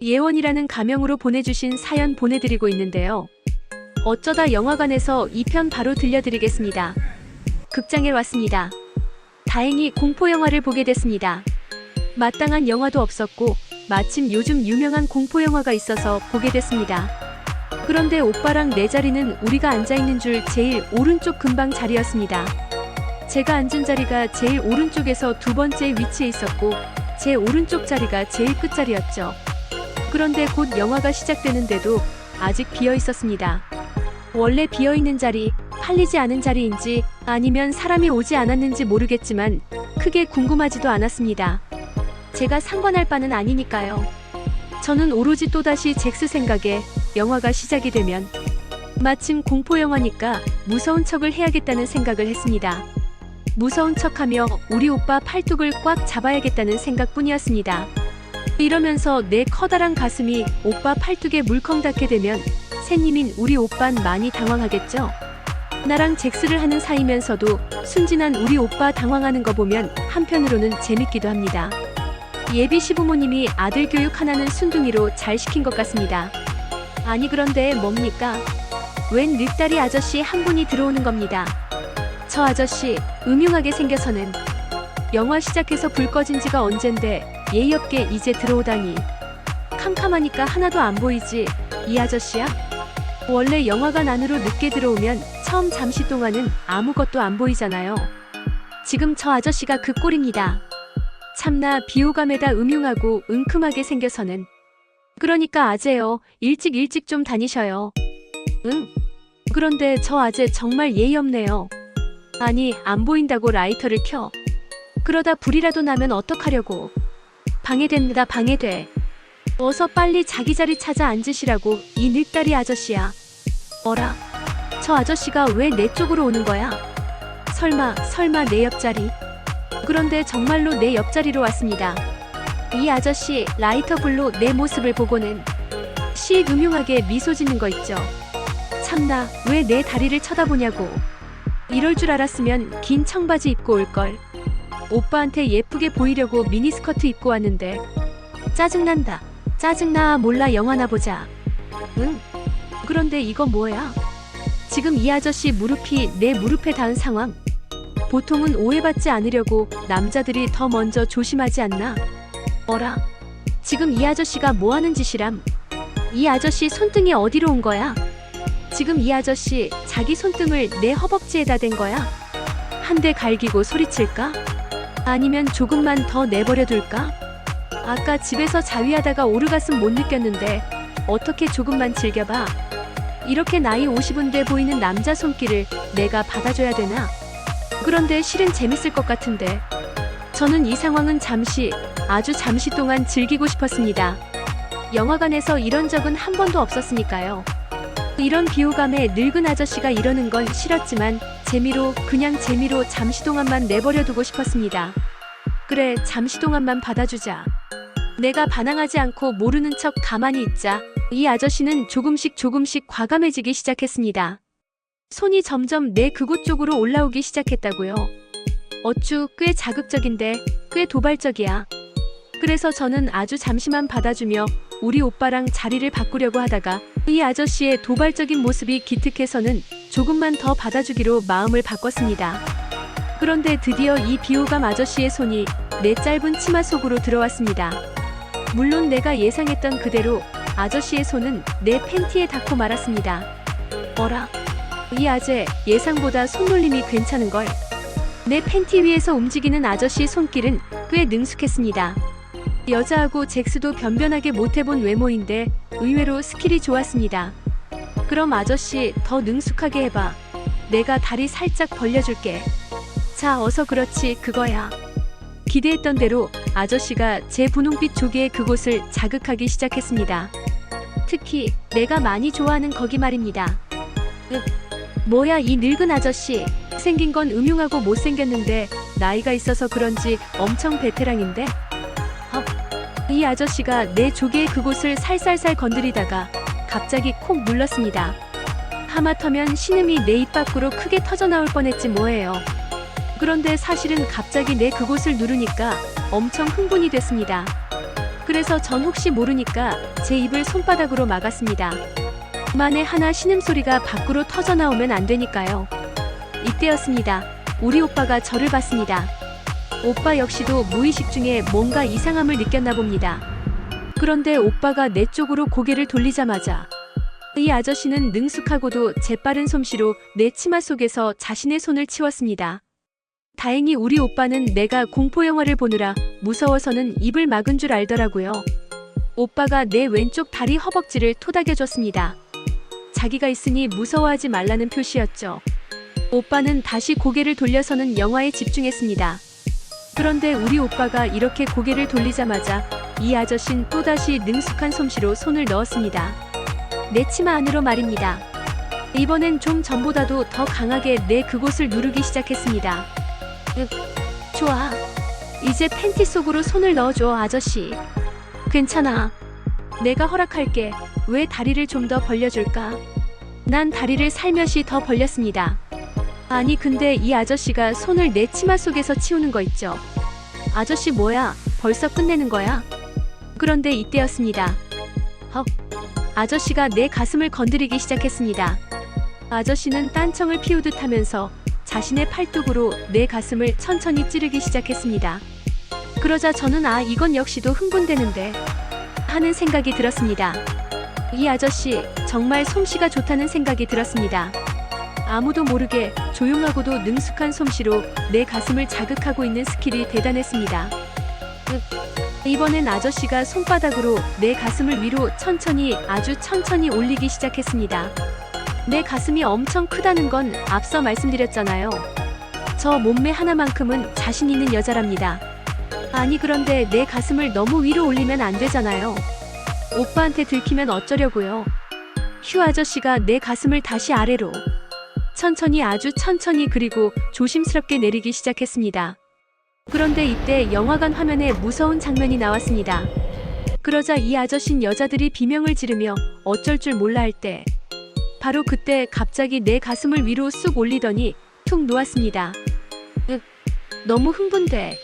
예원이라는 가명으로 보내주신 사연 보내드리고 있는데요. 어쩌다 영화관에서 2편 바로 들려드리겠습니다. 극장에 왔습니다. 다행히 공포영화를 보게 됐습니다. 마땅한 영화도 없었고 마침 요즘 유명한 공포영화가 있어서 보게 됐습니다. 그런데 오빠랑 내 자리는 우리가 앉아있는 줄 제일 오른쪽 근방 자리였습니다. 제가 앉은 자리가 제일 오른쪽에서 두 번째 위치에 있었고 제 오른쪽 자리가 제일 끝자리였죠. 그런데 곧 영화가 시작되는데도 아직 비어 있었습니다. 원래 비어있는 자리, 팔리지 않은 자리인지 아니면 사람이 오지 않았는지 모르겠지만 크게 궁금하지도 않았습니다. 제가 상관할 바는 아니니까요. 저는 오로지 또다시 잭스 생각에 영화가 시작이 되면 마침 공포영화니까 무서운 척을 해야겠다는 생각을 했습니다. 무서운 척하며 우리 오빠 팔뚝을 꽉 잡아야겠다는 생각뿐이었습니다. 이러면서 내 커다란 가슴이 오빠 팔뚝에 물컹 닿게 되면 새님인 우리 오빤 많이 당황하겠죠? 나랑 잭스를 하는 사이면서도 순진한 우리 오빠 당황하는 거 보면 한편으로는 재밌기도 합니다. 예비 시부모님이 아들 교육 하나는 순둥이로 잘 시킨 것 같습니다. 아니 그런데 뭡니까? 웬 늑다리 아저씨 한 분이 들어오는 겁니다. 저 아저씨 음흉하게 생겨서는 영화 시작해서 불 꺼진 지가 언젠데 예의 없게 이제 들어오다니. 캄캄하니까 하나도 안 보이지 이 아저씨야? 원래 영화관 안으로 늦게 들어오면 처음 잠시 동안은 아무것도 안 보이잖아요. 지금 저 아저씨가 그 꼴입니다. 참나 비호감에다 음흉하고 은큼하게 생겨서는. 그러니까 아재요. 일찍 좀 다니셔요. 응? 그런데 저 아재 정말 예의 없네요. 아니 안 보인다고 라이터를 켜. 그러다 불이라도 나면 어떡하려고. 방해됩니다 방해돼. 어서 빨리 자기 자리 찾아 앉으시라고 이 늑다리 아저씨야. 어라? 저 아저씨가 왜 내 쪽으로 오는 거야? 설마 내 옆자리? 그런데 정말로 내 옆자리로 왔습니다. 이 아저씨 라이터 불로 내 모습을 보고는 씩 음흉하게 미소 짓는 거 있죠. 참나 왜 내 다리를 쳐다보냐고. 이럴 줄 알았으면 긴 청바지 입고 올걸. 오빠한테 예쁘게 보이려고 미니스커트 입고 왔는데. 짜증난다. 짜증나. 몰라 영화나 보자. 응? 그런데 이거 뭐야? 지금 이 아저씨 무릎이 내 무릎에 닿은 상황. 보통은 오해받지 않으려고 남자들이 더 먼저 조심하지 않나? 어라? 지금 이 아저씨가 뭐하는 짓이람? 이 아저씨 손등이 어디로 온 거야? 지금 이 아저씨 자기 손등을 내 허벅지에다 댄 거야? 한 대 갈기고 소리칠까? 아니면 조금만 더 내버려둘까? 아까 집에서 자위하다가 오르가슴 못 느꼈는데 어떻게 조금만 즐겨봐. 이렇게 나이 50은 돼 보이는 남자 손길을 내가 받아줘야 되나? 그런데 실은 재밌을 것 같은데. 저는 이 상황은 아주 잠시 동안 즐기고 싶었습니다. 영화관에서 이런 적은 한 번도 없었으니까요. 이런 비호감에 늙은 아저씨가 이러는 건 싫었지만 그냥 재미로 잠시 동안만 내버려두고 싶었습니다. 그래 잠시 동안만 받아주자. 내가 반항하지 않고 모르는 척 가만히 있자. 이 아저씨는 조금씩 과감해지기 시작했습니다. 손이 점점 내 그곳 쪽으로 올라오기 시작했다고요. 어쭈 꽤 자극적인데 꽤 도발적이야. 그래서 저는 아주 잠시만 받아주며 우리 오빠랑 자리를 바꾸려고 하다가 이 아저씨의 도발적인 모습이 기특해서는 조금만 더 받아주기로 마음을 바꿨습니다. 그런데 드디어 이 비호감 아저씨의 손이 내 짧은 치마 속으로 들어왔습니다. 물론 내가 예상했던 그대로 아저씨의 손은 내 팬티에 닿고 말았습니다. 어라? 이 아재 예상보다 손놀림이 괜찮은걸. 내 팬티 위에서 움직이는 아저씨의 손길은 꽤 능숙했습니다. 여자하고 잭스도 변변하게 못해본 외모인데 의외로 스킬이 좋았습니다. 그럼 아저씨 더 능숙하게 해봐. 내가 다리 살짝 벌려줄게. 자 어서 그렇지 그거야. 기대했던 대로 아저씨가 제 분홍빛 조개의 그곳을 자극하기 시작했습니다. 특히 내가 많이 좋아하는 거기 말입니다. 뭐야 이 늙은 아저씨. 생긴 건 음흉하고 못생겼는데 나이가 있어서 그런지 엄청 베테랑인데? 이 아저씨가 내 조개의 그곳을 살살살 건드리다가 갑자기 콕 눌렀습니다. 하마터면 신음이 내 입 밖으로 크게 터져나올 뻔했지 뭐예요. 그런데 사실은 갑자기 내 그곳을 누르니까 엄청 흥분이 됐습니다. 그래서 전 혹시 모르니까 제 입을 손바닥으로 막았습니다. 만에 하나 신음소리가 밖으로 터져 나오면 안 되니까요. 이때였습니다. 우리 오빠가 저를 봤습니다. 오빠 역시도 무의식 중에 뭔가 이상함을 느꼈나 봅니다. 그런데 오빠가 내 쪽으로 고개를 돌리자마자 이 아저씨는 능숙하고도 재빠른 솜씨로 내 치마 속에서 자신의 손을 치웠습니다. 다행히 우리 오빠는 내가 공포영화를 보느라 무서워서는 입을 막은 줄 알더라고요. 오빠가 내 왼쪽 다리 허벅지를 토닥여줬습니다. 자기가 있으니 무서워하지 말라는 표시였죠. 오빠는 다시 고개를 돌려서는 영화에 집중했습니다. 그런데 우리 오빠가 이렇게 고개를 돌리자마자 이 아저씨는 또다시 능숙한 솜씨로 손을 넣었습니다. 내 치마 안으로 말입니다. 이번엔 좀 전보다도 더 강하게 내 그곳을 누르기 시작했습니다. 좋아. 이제 팬티 속으로 손을 넣어줘, 아저씨. 괜찮아. 내가 허락할게. 왜 다리를 좀 더 벌려줄까? 난 다리를 살며시 더 벌렸습니다. 아니 근데 이 아저씨가 손을 내 치마 속에서 치우는 거 있죠? 아저씨 뭐야? 벌써 끝내는 거야? 그런데 이때였습니다. 아저씨가 내 가슴을 건드리기 시작했습니다. 아저씨는 딴청을 피우듯 하면서 자신의 팔뚝으로 내 가슴을 천천히 찌르기 시작했습니다. 그러자 저는 이건 역시도 흥분되는데 하는 생각이 들었습니다. 이 아저씨 정말 솜씨가 좋다는 생각이 들었습니다. 아무도 모르게 조용하고도 능숙한 솜씨로 내 가슴을 자극하고 있는 스킬이 대단했습니다. 이번엔 아저씨가 손바닥으로 내 가슴을 위로 천천히 아주 천천히 올리기 시작했습니다. 내 가슴이 엄청 크다는 건 앞서 말씀드렸잖아요. 저 몸매 하나만큼은 자신 있는 여자랍니다. 아니 그런데 내 가슴을 너무 위로 올리면 안 되잖아요. 오빠한테 들키면 어쩌려고요. 휴 아저씨가 내 가슴을 다시 아래로 천천히 아주 천천히 그리고 조심스럽게 내리기 시작했습니다. 그런데 이때 영화관 화면에 무서운 장면이 나왔습니다. 그러자 이 아저씨는 여자들이 비명을 지르며 어쩔 줄 몰라 할 때 바로 그때 갑자기 내 가슴을 위로 쑥 올리더니 툭 놓았습니다. 너무 흥분돼.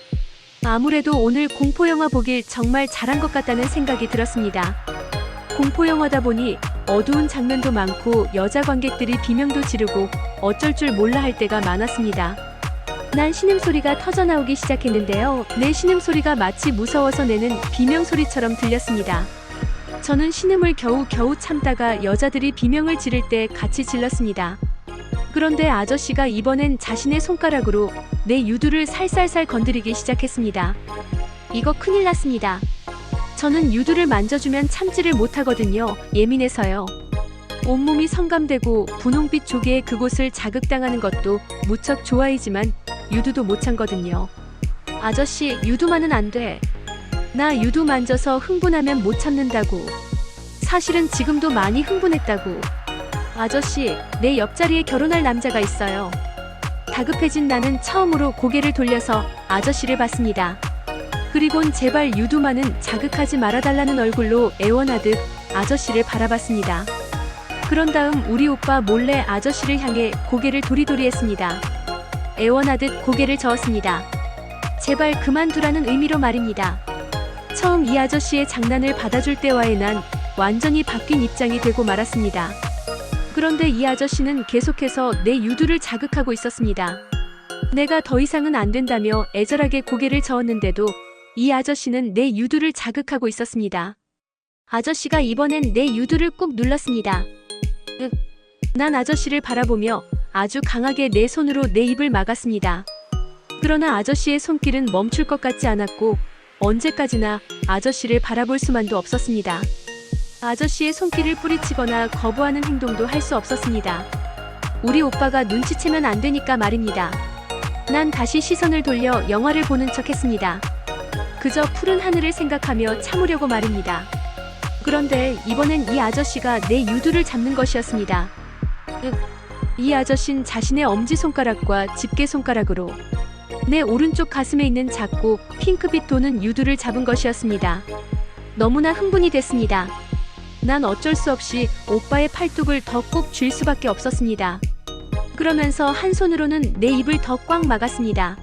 아무래도 오늘 공포영화 보길 정말 잘한 것 같다는 생각이 들었습니다. 공포영화다 보니 어두운 장면도 많고 여자 관객들이 비명도 지르고 어쩔 줄 몰라 할 때가 많았습니다. 난 신음소리가 터져나오기 시작했는데요. 내 신음소리가 마치 무서워서 내는 비명소리처럼 들렸습니다. 저는 신음을 겨우 참다가 여자들이 비명을 지를 때 같이 질렀습니다. 그런데 아저씨가 이번엔 자신의 손가락으로 내 유두를 살살살 건드리기 시작했습니다. 이거 큰일 났습니다. 저는 유두를 만져주면 참지를 못하거든요. 예민해서요. 온몸이 성감되고 분홍빛 조개의 그곳을 자극당하는 것도 무척 좋아이지만 유두도 못 참거든요. 아저씨 유두만은 안 돼. 나 유두 만져서 흥분하면 못 참는다고. 사실은 지금도 많이 흥분했다고. 아저씨 내 옆자리에 결혼할 남자가 있어요. 다급해진 나는 처음으로 고개를 돌려서 아저씨를 봤습니다. 그리곤 제발 유두만은 자극하지 말아달라는 얼굴로 애원하듯 아저씨를 바라봤습니다. 그런 다음 우리 오빠 몰래 아저씨를 향해 고개를 도리도리했습니다. 애원하듯 고개를 저었습니다. 제발 그만두라는 의미로 말입니다. 처음 이 아저씨의 장난을 받아줄 때와의 난 완전히 바뀐 입장이 되고 말았습니다. 그런데 이 아저씨는 계속해서 내 유두를 자극하고 있었습니다. 내가 더 이상은 안 된다며 애절하게 고개를 저었는데도 이 아저씨는 내 유두를 자극하고 있었습니다. 아저씨가 이번엔 내 유두를 꾹 눌렀습니다. 난 아저씨를 바라보며 아주 강하게 내 손으로 내 입을 막았습니다. 그러나 아저씨의 손길은 멈출 것 같지 않았고 언제까지나 아저씨를 바라볼 수만도 없었습니다. 아저씨의 손길을 뿌리치거나 거부하는 행동도 할 수 없었습니다. 우리 오빠가 눈치채면 안 되니까 말입니다. 난 다시 시선을 돌려 영화를 보는 척 했습니다. 그저 푸른 하늘을 생각하며 참으려고 말입니다. 그런데 이번엔 이 아저씨가 내 유두를 잡는 것이었습니다. 이 아저씨는 자신의 엄지손가락과 집게손가락으로 내 오른쪽 가슴에 있는 작고 핑크빛 도는 유두를 잡은 것이었습니다. 너무나 흥분이 됐습니다. 난 어쩔 수 없이 오빠의 팔뚝을 더 꼭 쥘 수밖에 없었습니다. 그러면서 한 손으로는 내 입을 더 꽉 막았습니다.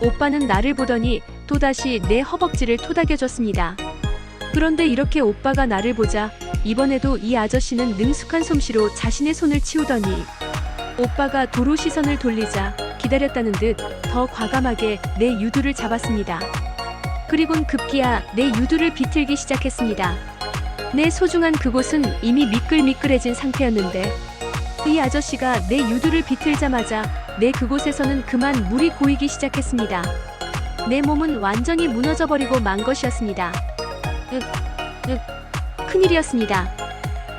오빠는 나를 보더니 또다시 내 허벅지를 토닥여줬습니다. 그런데 이렇게 오빠가 나를 보자 이번에도 이 아저씨는 능숙한 솜씨로 자신의 손을 치우더니 오빠가 도로 시선을 돌리자 기다렸다는 듯 더 과감하게 내 유두를 잡았습니다. 그리곤 급기야 내 유두를 비틀기 시작했습니다. 내 소중한 그곳은 이미 미끌미끌해진 상태였는데 이 아저씨가 내 유두를 비틀자마자 내 그곳에서는 그만 물이 고이기 시작했습니다. 내 몸은 완전히 무너져버리고 만 것이었습니다. 큰일이었습니다.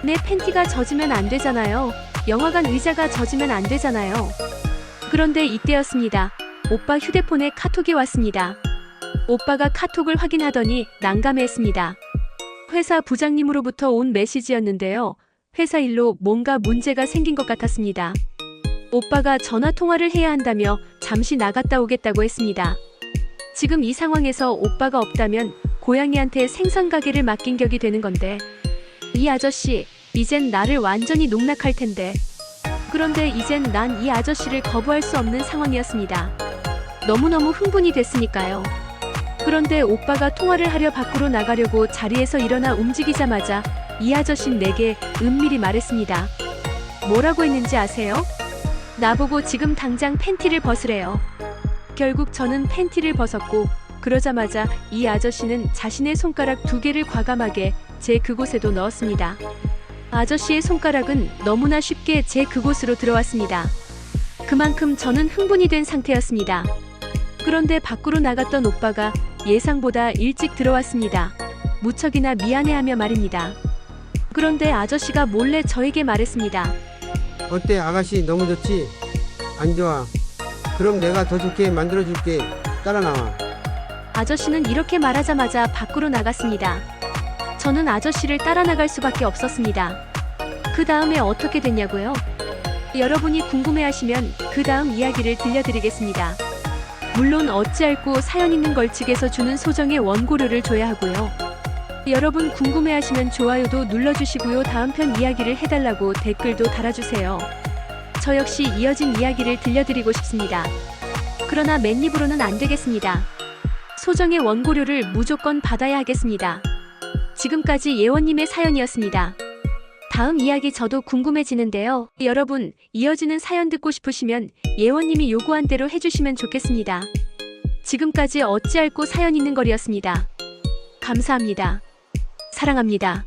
내 팬티가 젖으면 안 되잖아요. 영화관 의자가 젖으면 안 되잖아요. 그런데 이때였습니다. 오빠 휴대폰에 카톡이 왔습니다. 오빠가 카톡을 확인하더니 난감해했습니다. 회사 부장님으로부터 온 메시지였는데요. 회사 일로 뭔가 문제가 생긴 것 같았습니다. 오빠가 전화 통화를 해야 한다며 잠시 나갔다 오겠다고 했습니다. 지금 이 상황에서 오빠가 없다면 고양이한테 생선 가게를 맡긴 격이 되는 건데 이 아저씨 이젠 나를 완전히 농락할 텐데 그런데 이젠 난 이 아저씨를 거부할 수 없는 상황이었습니다. 너무너무 흥분이 됐으니까요. 그런데 오빠가 통화를 하려 밖으로 나가려고 자리에서 일어나 움직이자마자 이 아저씨는 내게 은밀히 말했습니다. 뭐라고 했는지 아세요? 나보고 지금 당장 팬티를 벗으래요. 결국 저는 팬티를 벗었고 그러자마자 이 아저씨는 자신의 손가락 2개를 과감하게 제 그곳에도 넣었습니다. 아저씨의 손가락은 너무나 쉽게 제 그곳으로 들어왔습니다. 그만큼 저는 흥분이 된 상태였습니다. 그런데 밖으로 나갔던 오빠가 예상보다 일찍 들어왔습니다. 무척이나 미안해하며 말입니다. 그런데 아저씨가 몰래 저에게 말했습니다. 어때 아가씨 너무 좋지? 안 좋아? 그럼 내가 더 좋게 만들어줄게. 따라 나와. 아저씨는 이렇게 말하자마자 밖으로 나갔습니다. 저는 아저씨를 따라 나갈 수밖에 없었습니다. 그 다음에 어떻게 됐냐고요? 여러분이 궁금해하시면 그 다음 이야기를 들려드리겠습니다. 물론 어찌할꼬 사연 있는 걸측에서 주는 소정의 원고료를 줘야 하고요. 여러분 궁금해하시면 좋아요도 눌러주시고요. 다음 편 이야기를 해달라고 댓글도 달아주세요. 저 역시 이어진 이야기를 들려드리고 싶습니다. 그러나 맨입으로는 안 되겠습니다. 소정의 원고료를 무조건 받아야 하겠습니다. 지금까지 예원님의 사연이었습니다. 다음 이야기 저도 궁금해지는데요. 여러분, 이어지는 사연 듣고 싶으시면 예원님이 요구한 대로 해주시면 좋겠습니다. 지금까지 어찌할꼬 사연 있는 거리였습니다. 감사합니다. 사랑합니다.